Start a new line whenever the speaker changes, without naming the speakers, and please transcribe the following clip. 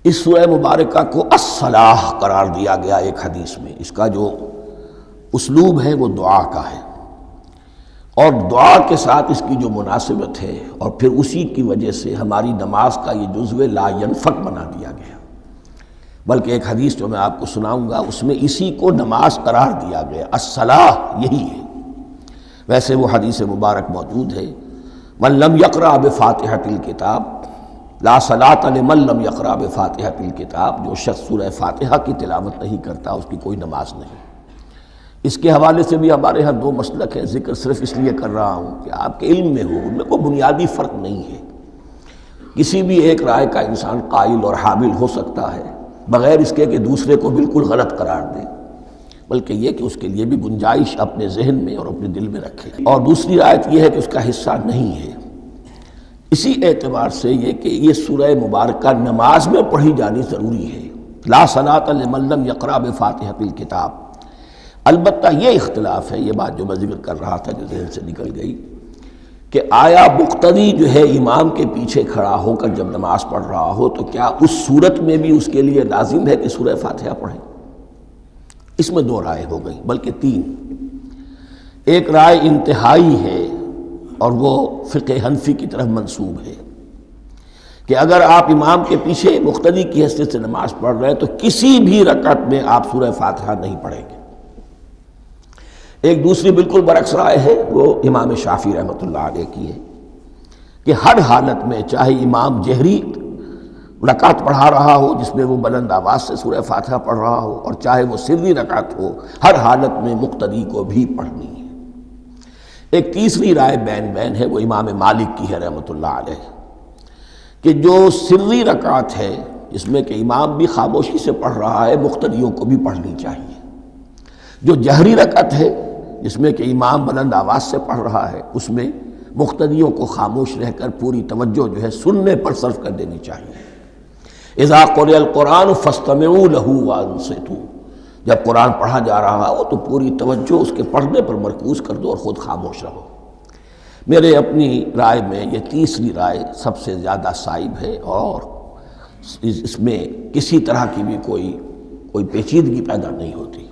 اس سورہ مبارکہ کو الصلاح قرار دیا گیا ایک حدیث میں۔ اس کا جو اسلوب ہے وہ دعا کا ہے، اور دعا کے ساتھ اس کی جو مناسبت ہے، اور پھر اسی کی وجہ سے ہماری نماز کا یہ جزو لا ینفک بنا دیا گیا۔ بلکہ ایک حدیث جو میں آپ کو سناؤں گا اس میں اسی کو نماز قرار دیا گیا، الصلاح یہی ہے۔ ویسے وہ حدیث مبارک موجود ہے، من لم یقرأ بفاتحۃ الکتاب لا صلاۃ لمن لم یقرأ بفاتحۃ الکتاب، جو شخص سورہ فاتحہ کی تلاوت نہیں کرتا اس کی کوئی نماز نہیں۔ اس کے حوالے سے بھی ہمارے ہاں دو مسلک ہیں، ذکر صرف اس لیے کر رہا ہوں کہ آپ کے علم میں ہو، ان میں کوئی بنیادی فرق نہیں ہے۔ کسی بھی ایک رائے کا انسان قائل اور حامل ہو سکتا ہے بغیر اس کے کہ دوسرے کو بالکل غلط قرار دے، بلکہ یہ کہ اس کے لیے بھی گنجائش اپنے ذہن میں اور اپنے دل میں رکھے۔ اور دوسری آیت یہ ہے کہ اس کا حصہ نہیں ہے۔ اسی اعتبار سے یہ کہ یہ سورہ مبارکہ نماز میں پڑھی جانی ضروری ہے، لا صلاۃ لمن لم یقرأ بفاتحۃ الکتاب۔ البتہ یہ اختلاف ہے، یہ بات جو میں ذکر کر رہا تھا جو ذہن سے نکل گئی، کہ آیا مقتدی جو ہے امام کے پیچھے کھڑا ہو کر جب نماز پڑھ رہا ہو تو کیا اس صورت میں بھی اس کے لیے لازم ہے کہ سورہ فاتحہ پڑھے؟ اس میں دو رائے ہو گئی، بلکہ تین۔ ایک رائے انتہائی ہے اور وہ فقہ حنفی کی طرف منسوب ہے کہ اگر آپ امام کے پیچھے مقتدی کی حیثیت سے نماز پڑھ رہے ہیں تو کسی بھی رکعت میں آپ سورہ فاتحہ نہیں پڑھیں گے۔ ایک دوسری بالکل برعکس رائے ہے، وہ امام شافعی رحمۃ اللہ علیہ کی ہے کہ ہر حالت میں، چاہے امام جہری رکعت پڑھا رہا ہو جس میں وہ بلند آواز سے سورہ فاتحہ پڑھ رہا ہو، اور چاہے وہ سری رکعت ہو، ہر حالت میں مقتدی کو بھی پڑھنی ہے۔ ایک تیسری رائے بین بین ہے، وہ امام مالک کی ہے رحمۃ اللہ علیہ، کہ جو سری رکعت ہے جس میں کہ امام بھی خاموشی سے پڑھ رہا ہے، مقتدیوں کو بھی پڑھنی چاہیے۔ جو جہری رکعت ہے جس میں کہ امام بلند آواز سے پڑھ رہا ہے، اس میں مقتدیوں کو خاموش رہ کر پوری توجہ جو ہے سننے پر صرف کر دینی چاہیے۔ اذا قرئ القرآن فاستمعوا له وانصتوا، جب قرآن پڑھا جا رہا ہو تو پوری توجہ اس کے پڑھنے پر مرکوز کر دو اور خود خاموش رہو۔ میرے اپنی رائے میں یہ تیسری رائے سب سے زیادہ صائب ہے، اور اس میں کسی طرح کی بھی کوئی پیچیدگی پیدا نہیں ہوتی۔